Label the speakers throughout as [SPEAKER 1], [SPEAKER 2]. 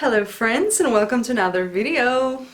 [SPEAKER 1] Hello friends and welcome to another video.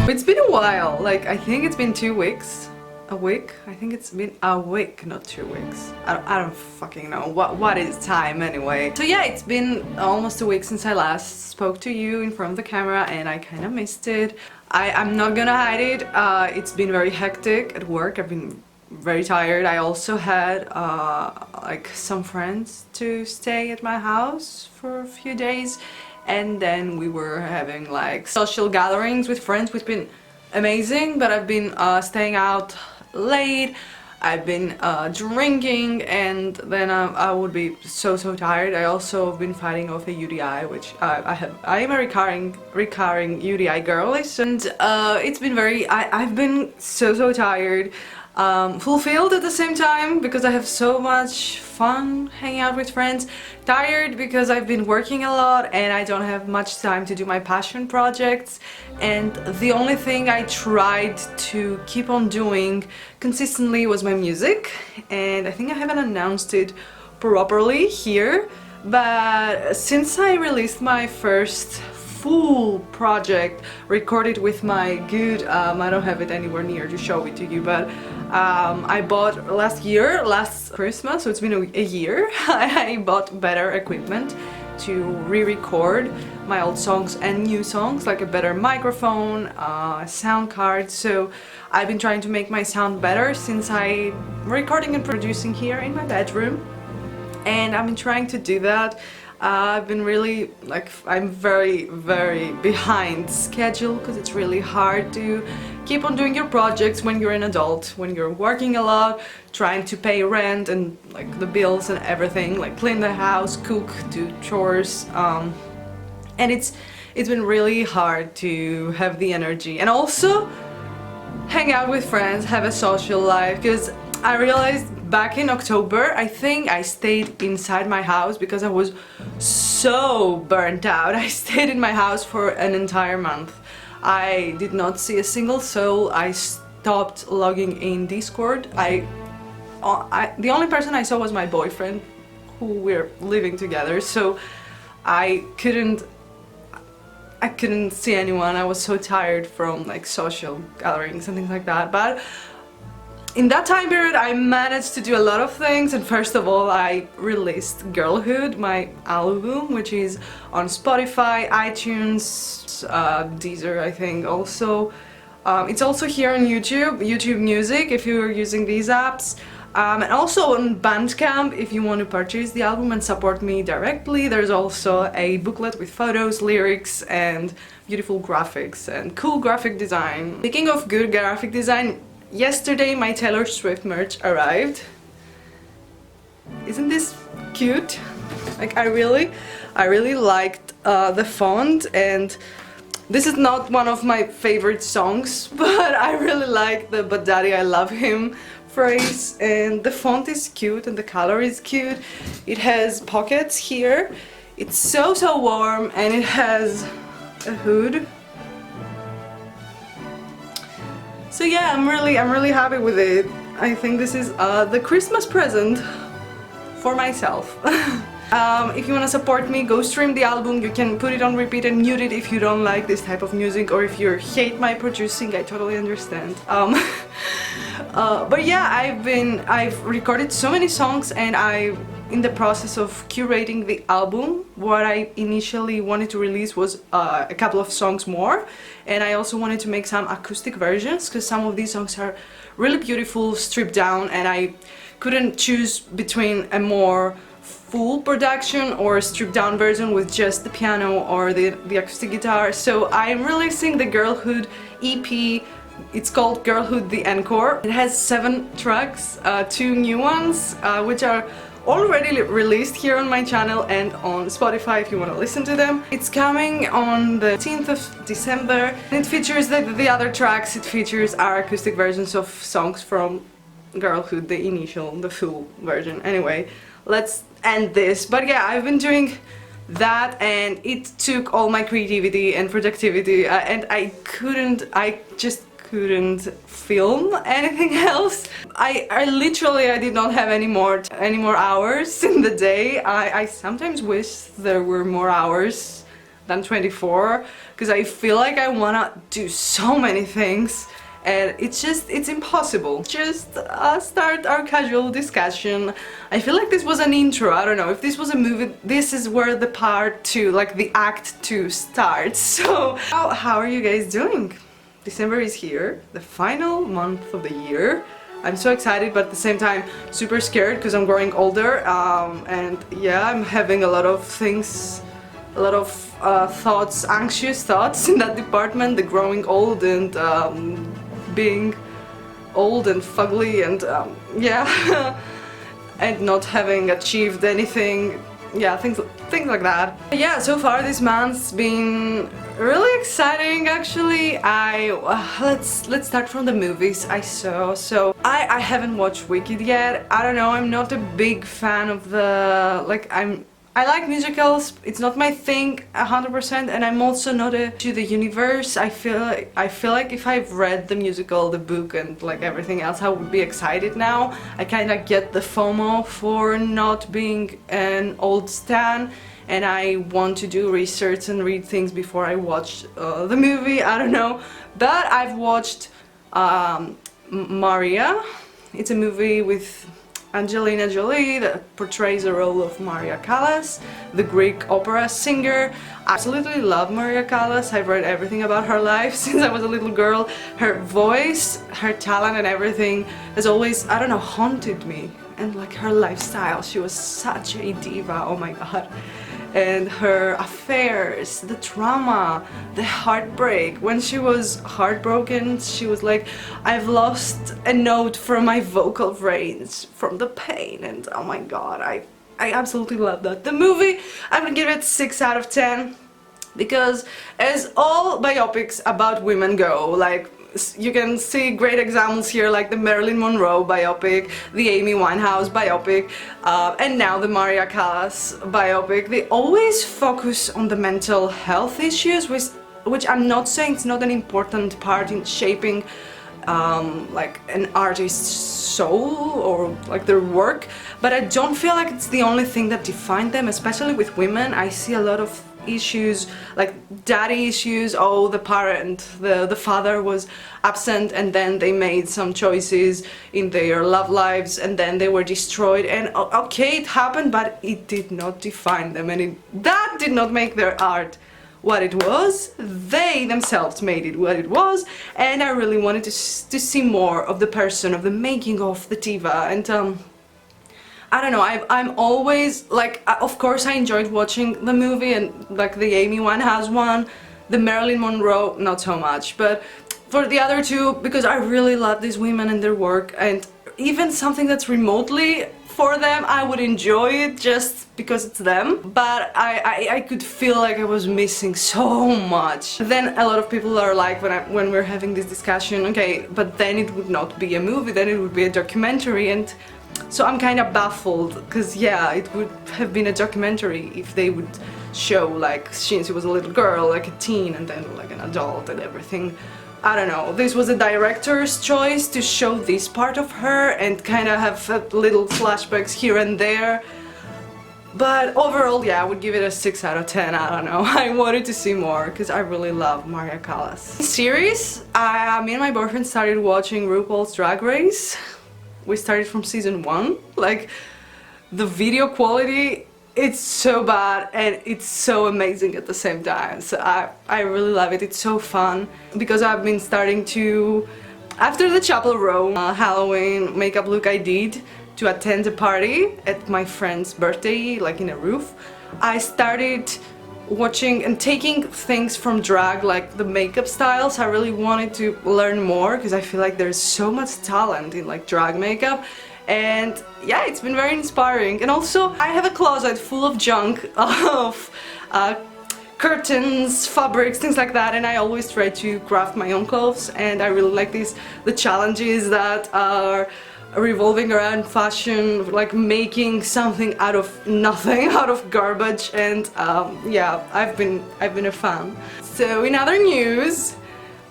[SPEAKER 1] It's been a while, like I think it's been 2 weeks. A week? I think it's been a week, not 2 weeks. I don't fucking know. What is time anyway? So yeah, it's been almost a week since I last spoke to you in front of the camera and I kind of missed it. I'm not gonna hide it. It's been very hectic at work. I've been very tired. I also had like some friends to stay at my house for a few days. And then we were having like social gatherings with friends, which have been amazing, but I've been staying out late, I've been drinking, and then I would be so tired. I also have been fighting off a UTI, which I am a recurring UTI girl, and it's been I've been so tired, fulfilled at the same time because I have so much fun hanging out with friends, tired because I've been working a lot and I don't have much time to do my passion projects, and the only thing I tried to keep on doing consistently was my music, and I think I haven't announced it properly here, but since I released my first full project recorded with my good, I don't have it anywhere near to show it to you, but I bought last Christmas, so it's been a year. I bought better equipment to re-record my old songs and new songs, like a better microphone, a sound card. So I've been trying to make my sound better since I'm recording and producing here in my bedroom, and I've been trying to do that. I've been really, like, I'm very behind schedule because it's really hard to keep on doing your projects when you're an adult, when you're working a lot, trying to pay rent and like the bills and everything, like clean the house, cook, do chores, and it's been really hard to have the energy and also hang out with friends, have a social life, because I realized back in October, I think I stayed inside my house because I was so burnt out. I stayed in my house for an entire month. I did not see a single soul. I stopped logging in Discord. The only person I saw was my boyfriend, who we're living together, so I couldn't see anyone. I was so tired from like social gatherings and things like that, but in that time period I managed to do a lot of things, and first of all I released Girlhood, my album, which is on Spotify, iTunes, Deezer I think also. It's also here on YouTube Music if you're using these apps, and also on Bandcamp if you want to purchase the album and support me directly. There's also a booklet with photos, lyrics, and beautiful graphics and cool graphic design. Speaking of good graphic design, yesterday my Taylor Swift merch arrived. Isn't this cute? Like I really liked the font, and this is not one of my favorite songs, but I really like the "But Daddy, I love him" phrase, and the font is cute and the color is cute. It has pockets here. It's so warm, and it has a hood. So yeah, I'm really happy with it. I think this is the Christmas present for myself. If you want to support me, go stream the album. You can put it on repeat and mute it if you don't like this type of music, or if you hate my producing, I totally understand. But yeah, I've recorded so many songs, and I'm in the process of curating the album. What I initially wanted to release was a couple of songs more, and I also wanted to make some acoustic versions because some of these songs are really beautiful, stripped down, and I couldn't choose between a more full production or a stripped down version with just the piano or the acoustic guitar. So I'm releasing the Girlhood EP. It's called Girlhood the Encore. It has 7 tracks, 2 new ones, which are already released here on my channel and on Spotify if you want to listen to them. It's coming on the 10th of December. It features the other tracks, it features our acoustic versions of songs from Girlhood, the full version. Anyway, let's end this. But yeah, I've been doing that and it took all my creativity and productivity and I just couldn't film anything else. I literally did not have any more hours in the day. I sometimes wish there were more hours than 24 because I feel like I wanna do so many things and it's impossible. Just start our casual discussion. I feel like this was an intro. I don't know if this was a movie. This is where the part 2, like the act 2 starts. So how are you guys doing? December is here, the final month of the year. I'm so excited but at the same time super scared because I'm growing older and yeah, I'm having a lot of things, a lot of thoughts, anxious thoughts in that department, the growing old and being old and fugly and yeah and not having achieved anything, yeah, things like that. Yeah, so far this month's been really exciting actually. Let's start from the movies I saw. So I haven't watched Wicked yet. I don't know, I'm not a big fan of the, like, I like musicals, it's not my thing 100%, and I'm also not to the universe. I feel like if I've read the musical, the book and like everything else, I would be excited now. I kind of get the FOMO for not being an old stan and I want to do research and read things before I watch the movie, I don't know. But I've watched Maria. It's a movie with Angelina Jolie that portrays the role of Maria Callas, the Greek opera singer. I absolutely love Maria Callas. I've read everything about her life since I was a little girl. Her voice, her talent and everything has always, I don't know, haunted me. And like her lifestyle, she was such a diva, oh my god. And her affairs, the trauma, the heartbreak. When she was heartbroken, she was like, I've lost a note from my vocal range from the pain, and oh my god, I absolutely love that. The movie, I'm gonna give it 6 out of 10 because as all biopics about women go, like, you can see great examples here like the Marilyn Monroe biopic, the Amy Winehouse biopic, and now the Maria Callas biopic. They always focus on the mental health issues, which I'm not saying it's not an important part in shaping like an artist's soul or like their work, but I don't feel like it's the only thing that defined them, especially with women. I see a lot of issues like daddy issues. Oh, the parent, the father was absent and then they made some choices in their love lives and then they were destroyed, and okay, it happened, but it did not define them, and that did not make their art what it was. They themselves made it what it was, and I really wanted to see more of the person, of the making of the diva. And I don't know, I'm always like, of course I enjoyed watching the movie and like the Amy Winehouse one, the Marilyn Monroe not so much, but for the other two, because I really love these women and their work, and even something that's remotely for them, I would enjoy it just because it's them, but I could feel like I was missing so much. Then a lot of people are like, when we're having this discussion, okay, but then it would not be a movie, then it would be a documentary, and so I'm kind of baffled, because yeah, it would have been a documentary if they would show like since she was a little girl, like a teen, and then like an adult and everything. I don't know, this was a director's choice to show this part of her and kind of have little flashbacks here and there. But overall, yeah, I would give it a 6 out of 10, I don't know. I wanted to see more because I really love Maria Callas. Series, me and my boyfriend started watching RuPaul's Drag Race. We started from season 1. Like, the video quality, it's so bad and it's so amazing at the same time. So I really love it. It's so fun because I've been starting to, after the Chapel Row Halloween makeup look I did to attend a party at my friend's birthday, like in a roof, I started watching and taking things from drag, like the makeup styles. I really wanted to learn more because I feel like there's so much talent in like drag makeup, and yeah, it's been very inspiring. And also I have a closet full of junk of curtains, fabrics, things like that, and I always try to craft my own clothes, and I really like the challenges that are revolving around fashion, like making something out of nothing, out of garbage, and yeah, I've been a fan. So in other news,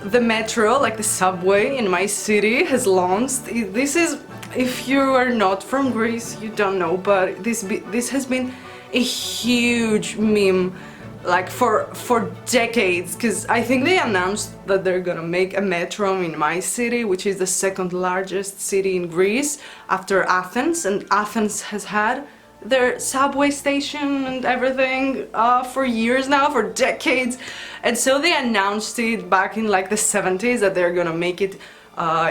[SPEAKER 1] the metro, like the subway in my city, has launched. This is, if you are not from Greece, you don't know, but this has been a huge meme, like for decades, because I think they announced that they're gonna make a metro in my city, which is the second largest city in Greece after Athens, and Athens has had their subway station and everything for years now, for decades. And so they announced it back in like the 70s that they're gonna make it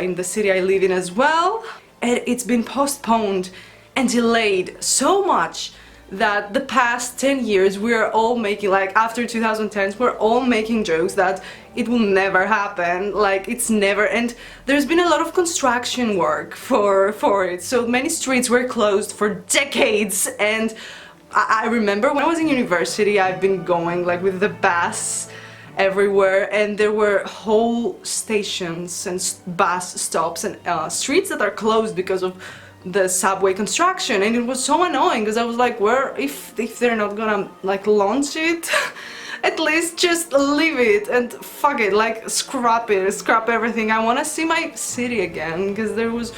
[SPEAKER 1] in the city I live in as well, and it's been postponed and delayed so much that the past 10 years we're all making, like after 2010s, we're all making jokes that it will never happen, like it's never, and there's been a lot of construction work for it, so many streets were closed for decades. And I remember when I was in university, I've been going like with the bus everywhere, and there were whole stations and bus stops and streets that are closed because of the subway construction, and it was so annoying because I was like, where, if they're not gonna like launch it, at least just leave it and fuck it, like scrap everything. I want to see my city again, because there was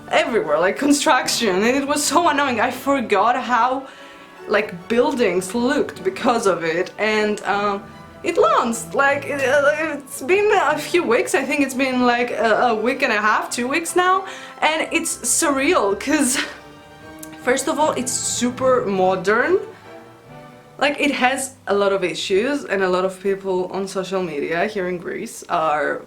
[SPEAKER 1] everywhere like construction, and it was so annoying. I forgot how like buildings looked because of it, and it launched, like it's been a few weeks. I think it's been like a week and a half, 2 weeks now, and it's surreal because first of all, it's super modern. Like it has a lot of issues, and a lot of people on social media here in Greece are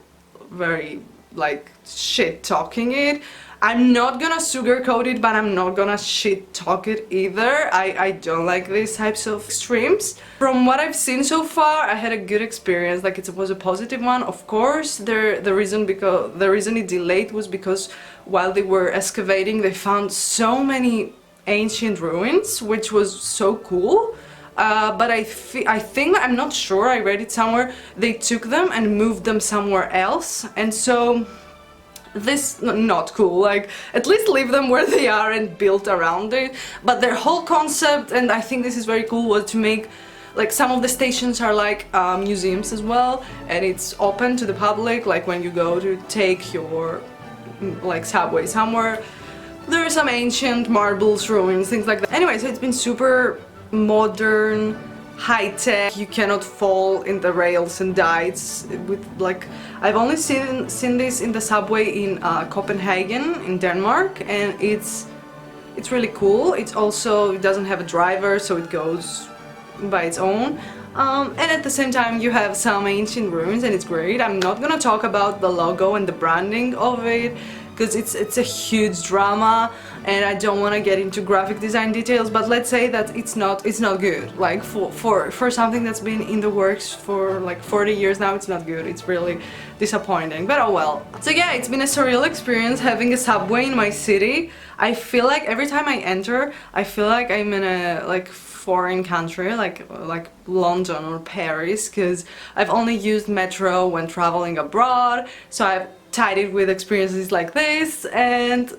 [SPEAKER 1] very like shit talking it. I'm not gonna sugarcoat it, but I'm not gonna shit talk it either. I don't like these types of streams. From what I've seen so far, I had a good experience. Like it was a positive one. Of course, the reason it delayed was because while they were excavating, they found so many ancient ruins, which was so cool. But I think, I'm not sure, I read it somewhere, they took them and moved them somewhere else, and so this not cool. Like at least leave them where they are and build around it. But their whole concept, and I think this is very cool, was to make like some of the stations are like museums as well, and it's open to the public. Like when you go to take your like subway somewhere, there are some ancient marbles, ruins, things like that. Anyway, so it's been super modern, high-tech. You cannot fall in the rails and die. It's with like, I've only seen this in the subway in Copenhagen in Denmark, and it's really cool. It's also, it doesn't have a driver, so it goes by its own, and at the same time you have some ancient ruins, and it's great. I'm not gonna talk about the logo and the branding of it because it's a huge drama, and I don't want to get into graphic design details, but let's say that it's not good. Like for something that's been in the works for like 40 years now, it's not good. It's really disappointing, but oh well. So yeah, it's been a surreal experience having a subway in my city. I feel like every time I enter, I feel like I'm in a like foreign country, like London or Paris, because I've only used metro when traveling abroad, so I've tied it with experiences like this, and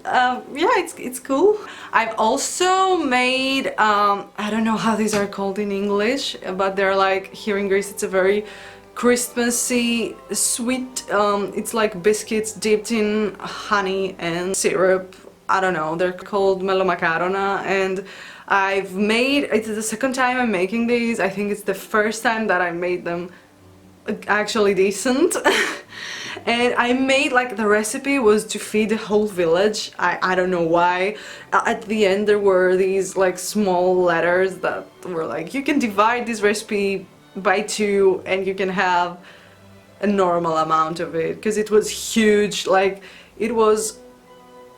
[SPEAKER 1] yeah, it's cool. I've also made I don't know how these are called in English, but they're like, here in Greece it's a very Christmassy sweet, it's like biscuits dipped in honey and syrup. I don't know, they're called melomakarona, and I've made, it's the second time I'm making these. I think it's the first time that I made them actually decent. And I made, like, the recipe was to feed the whole village. I don't know why. At the end there were these like small letters that were like, you can divide this recipe by 2 and you can have a normal amount of it, because it was huge. Like, it was,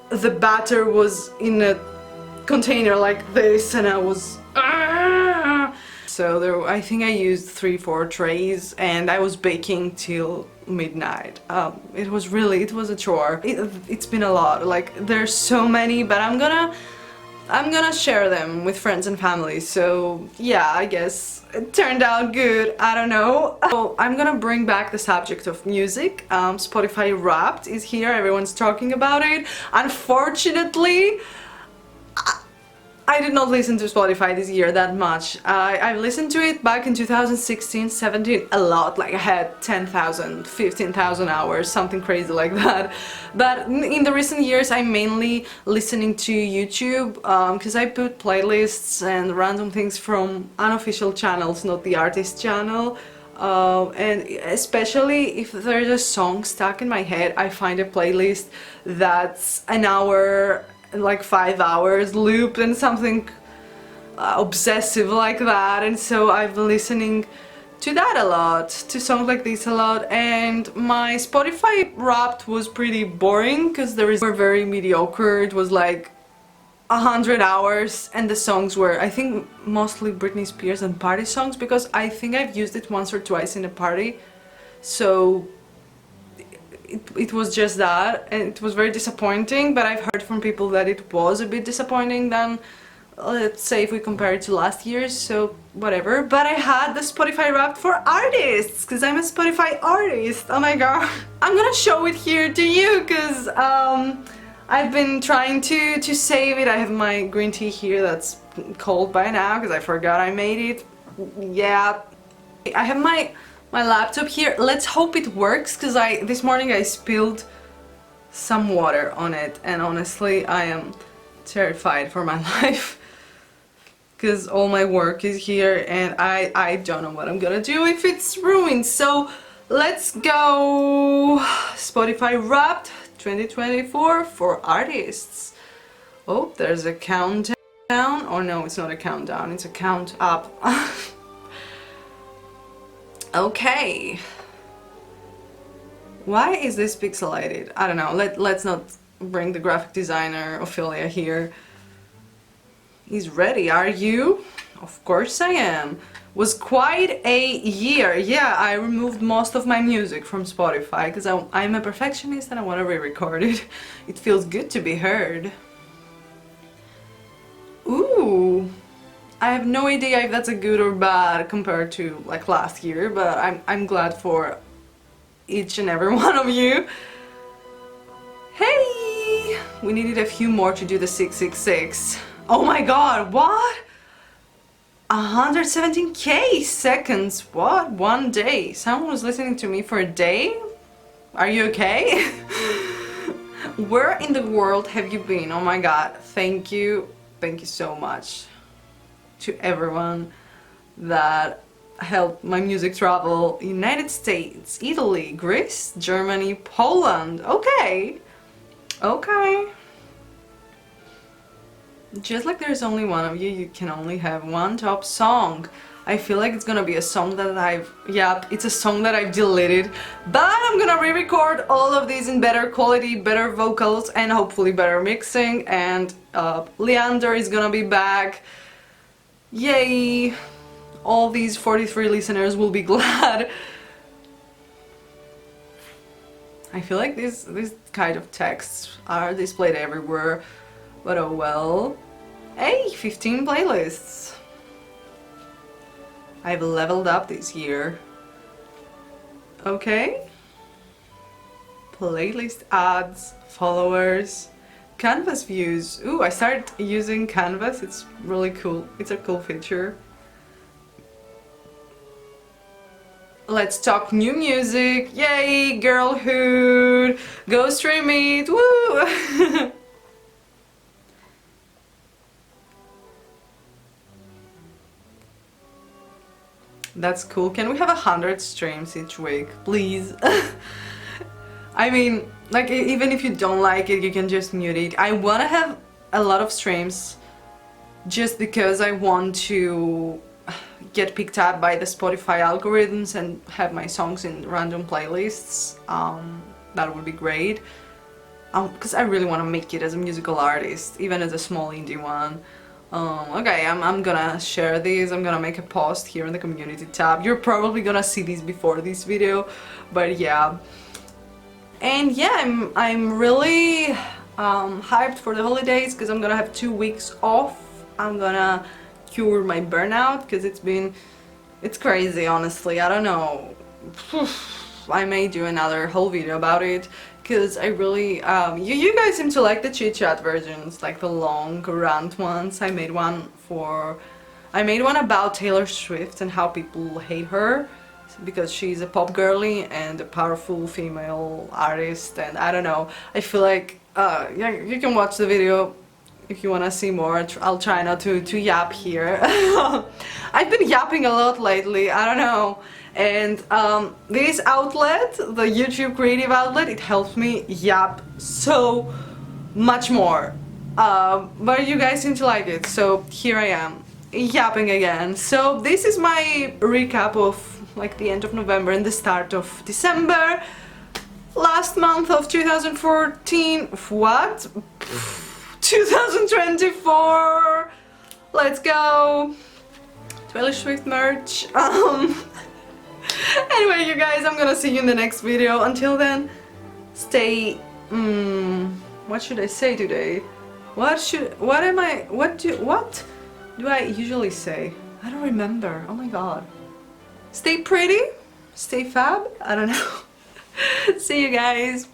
[SPEAKER 1] the batter was in a container like this, and I was so I think I used 3-4 trays, and I was baking till midnight. It was a chore. It's been a lot. Like, there's so many, but I'm gonna share them with friends and family, so yeah, I guess it turned out good, I don't know. So I'm gonna bring back the subject of music. Spotify Wrapped is here, everyone's talking about it. Unfortunately, I did not listen to Spotify this year that much. I listened to it back in 2016, 17 a lot, like I had 10,000, 15,000 hours, something crazy like that. But in the recent years I'm mainly listening to YouTube, because I put playlists and random things from unofficial channels, not the artist channel. And especially if there's a song stuck in my head, I find a playlist that's an hour, like 5 hours looped and something obsessive like that, and so I've been listening to that a lot, to songs like this a lot. And my Spotify Wrapped was pretty boring because were very mediocre. It was like 100 hours, and the songs were, I think, mostly Britney Spears and party songs, because I think I've used it once or twice in a party, so it was just that, and it was very disappointing. But I've heard from people that it was a bit disappointing than, let's say, if we compare it to last year's, so whatever. But I had the Spotify Wrapped for artists, because I'm a Spotify artist. Oh my god. I'm gonna show it here to you, because I've been trying to save it. I have my green tea here that's cold by now, because I forgot I made it. Yeah. I have my laptop here. Let's hope it works, because this morning I spilled some water on it, and honestly I am terrified for my life, because all my work is here and I don't know what I'm gonna do if it's ruined. So let's go. Spotify Wrapped 2024 for artists. Oh, there's a countdown. Or no, it's not a countdown, it's a count up. Okay. Why is this pixelated? I don't know. Let's not bring the graphic designer Ophelia here. He's ready, are you? Of course I am. Was quite a year. Yeah, I removed most of my music from Spotify because I'm a perfectionist and I want to re-record it. It feels good to be heard. Ooh. I have no idea if that's a good or bad compared to like last year, but I'm glad for each and every one of you. Hey! We needed a few more to do the 666. Oh my god, what? 117k seconds, what? One day. Someone was listening to me for a day? Are you okay? Where in the world have you been? Oh my god, thank you so much to everyone that helped my music travel. United States, Italy, Greece, Germany, Poland. Okay. Okay. Just like there's only one of you, you can only have one top song. I feel like it's gonna be a song that it's a song that I've deleted, but I'm gonna re-record all of these in better quality, better vocals, and hopefully better mixing, and Leander is gonna be back. Yay! All these 43 listeners will be glad. I feel like these kind of texts are displayed everywhere, but oh well. Hey, 15 playlists! I've leveled up this year. Okay. Playlist ads, followers, Canvas views. Ooh, I started using Canvas. It's really cool. It's a cool feature. Let's talk new music. Yay, Girlhood. Go stream it. Woo! That's cool. Can we have 100 streams each week, please? I mean, like, even if you don't like it, you can just mute it. I want to have a lot of streams just because I want to get picked up by the Spotify algorithms and have my songs in random playlists. That would be great. Because I really want to make it as a musical artist, even as a small indie one. Okay, I'm gonna share these. I'm gonna make a post here in the community tab. You're probably gonna see these before this video, but yeah. And yeah, I'm really hyped for the holidays because I'm gonna have 2 weeks off. I'm gonna cure my burnout because it's crazy, honestly. I don't know. I may do another whole video about it because I really you guys seem to like the chit chat versions, like the long rant ones. I made one about Taylor Swift and how people hate her because she's a pop girly and a powerful female artist, and I don't know, I feel like yeah, you can watch the video if you want to see more. I'll try not to yap here. I've been yapping a lot lately, I don't know. And this outlet, the YouTube creative outlet, it helps me yap so much more. But you guys seem to like it, so here I am, yapping again. So this is my recap of like the end of November and the start of December. Last month of 2014, what? 2024! Let's go! Taylor Swift merch. Anyway, you guys, I'm gonna see you in the next video. Until then, stay... what should I say today? What do I usually say? I don't remember. Oh my god. Stay pretty, stay fab, I don't know. See you guys.